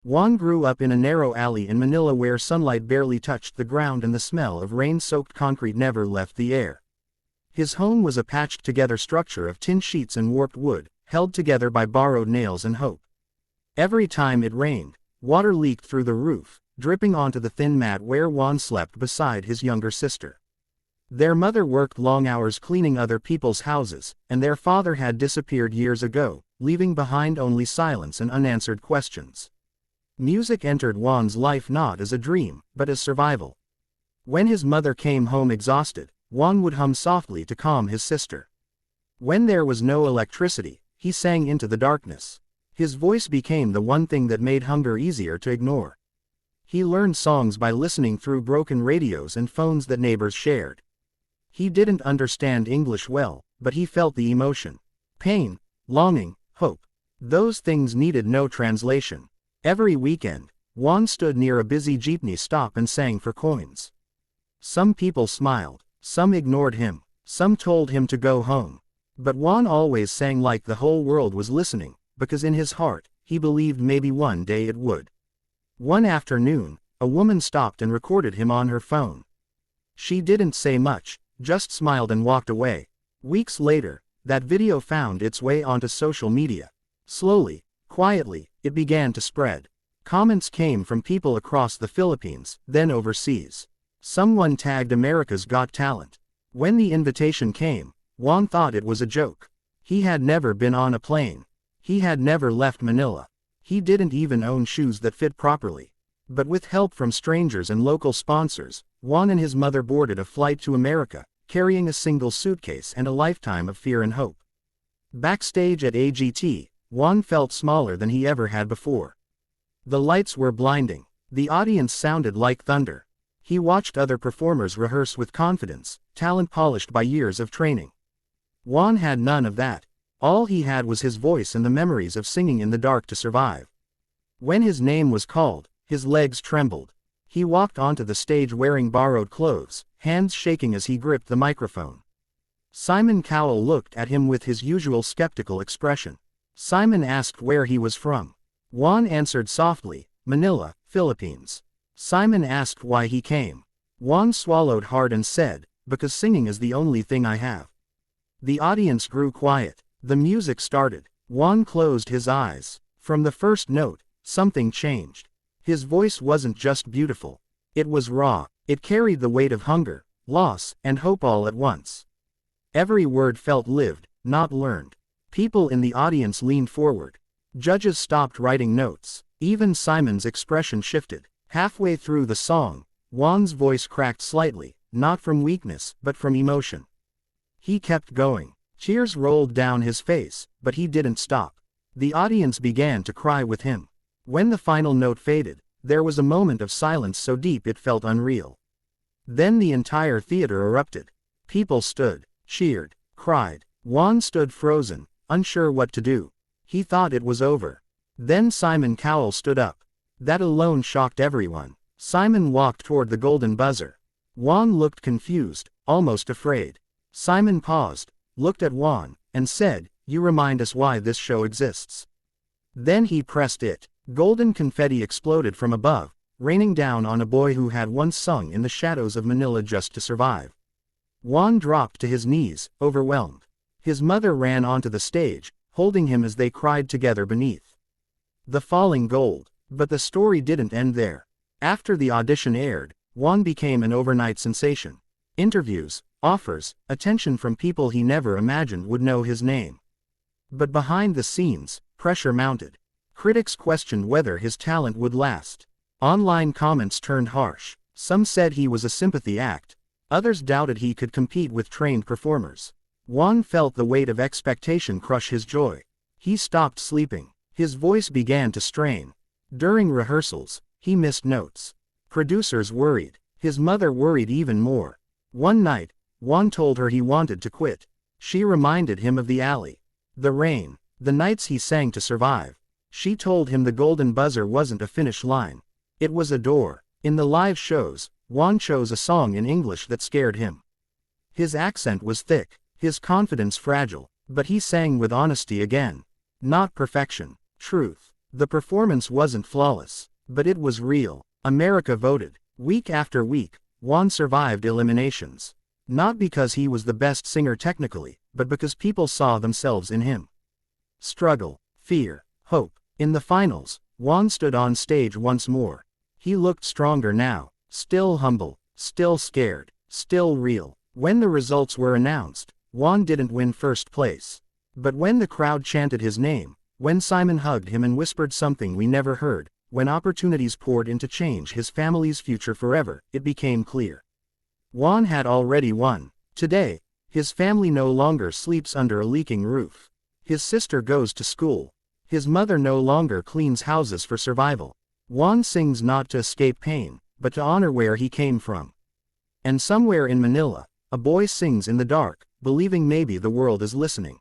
Juan grew up in a narrow alley in Manila where sunlight barely touched the ground and the smell of rain-soaked concrete never left the air. His home was a patched-together structure of tin sheets and warped wood, held together by borrowed nails and hope. Every time it rained, water leaked through the roof, dripping onto the thin mat where Juan slept beside his younger sister. Their mother worked long hours cleaning other people's houses, and their father had disappeared years ago, leaving behind only silence and unanswered questions. Music entered Juan's life not as a dream, but as survival. When his mother came home exhausted, Juan would hum softly to calm his sister. When there was no electricity, he sang into the darkness. His voice became the one thing that made hunger easier to ignore. He learned songs by listening through broken radios and phones that neighbors shared. He didn't understand English well, but he felt the emotion. Pain, longing, hope. Those things needed no translation. Every weekend, Juan stood near a busy jeepney stop and sang for coins. Some people smiled, some ignored him, some told him to go home. But Juan always sang like the whole world was listening, because in his heart, he believed maybe one day it would. One afternoon, a woman stopped and recorded him on her phone. She didn't say much, just smiled and walked away. Weeks later, that video found its way onto social media. Slowly, quietly, it began to spread. Comments came from people across the Philippines, then overseas. Someone tagged America's Got Talent. When the invitation came, Juan thought it was a joke. He had never been on a plane. He had never left Manila. He didn't even own shoes that fit properly. But with help from strangers and local sponsors, Juan and his mother boarded a flight to America, carrying a single suitcase and a lifetime of fear and hope. Backstage at AGT, Juan felt smaller than he ever had before. The lights were blinding. The audience sounded like thunder. He watched other performers rehearse with confidence, talent polished by years of training. Juan had none of that. All he had was his voice and the memories of singing in the dark to survive. When his name was called, his legs trembled. He walked onto the stage wearing borrowed clothes, hands shaking as he gripped the microphone. Simon Cowell looked at him with his usual skeptical expression. Simon asked where he was from. Juan answered softly, Manila, Philippines. Simon asked why he came. Juan swallowed hard and said, because singing is the only thing I have. The audience grew quiet. The music started. Juan closed his eyes. From the first note, something changed. His voice wasn't just beautiful. It was raw. It carried the weight of hunger, loss, and hope all at once. Every word felt lived, not learned. People in the audience leaned forward. Judges stopped writing notes. Even Simon's expression shifted. Halfway through the song, Juan's voice cracked slightly, not from weakness, but from emotion. He kept going. Tears rolled down his face, but he didn't stop. The audience began to cry with him. When the final note faded, there was a moment of silence so deep it felt unreal. Then the entire theater erupted. People stood, cheered, cried. Juan stood frozen, unsure what to do. He thought it was over. Then Simon Cowell stood up. That alone shocked everyone. Simon walked toward the golden buzzer. Juan looked confused, almost afraid. Simon paused, looked at Juan, and said, "You remind us why this show exists." Then he pressed it. Golden confetti exploded from above, raining down on a boy who had once sung in the shadows of Manila just to survive. Juan dropped to his knees, overwhelmed. His mother ran onto the stage, holding him as they cried together beneath the falling gold. But the story didn't end there. After the audition aired, Juan became an overnight sensation. Interviews, offers, attention from people he never imagined would know his name. But behind the scenes, pressure mounted. Critics questioned whether his talent would last. Online comments turned harsh. Some said he was a sympathy act. Others doubted he could compete with trained performers. Juan felt the weight of expectation crush his joy. He stopped sleeping. His voice began to strain. During rehearsals, he missed notes. Producers worried. His mother worried even more. One night, Juan told her he wanted to quit. She reminded him of the alley, the rain, the nights he sang to survive. She told him the golden buzzer wasn't a finish line. It was a door. In the live shows, Juan chose a song in English that scared him. His accent was thick, his confidence fragile, but he sang with honesty again. Not perfection, truth. The performance wasn't flawless, but it was real. America voted. Week after week, Juan survived eliminations. Not because he was the best singer technically, but because people saw themselves in him. Struggle, fear, hope. In the finals, Juan stood on stage once more. He looked stronger now, still humble, still scared, still real. When the results were announced, Juan didn't win first place. But when the crowd chanted his name, when Simon hugged him and whispered something we never heard, when opportunities poured in to change his family's future forever, it became clear. Juan had already won. Today, his family no longer sleeps under a leaking roof. His sister goes to school. His mother no longer cleans houses for survival. Juan sings not to escape pain, but to honor where he came from. And somewhere in Manila, a boy sings in the dark, believing maybe the world is listening.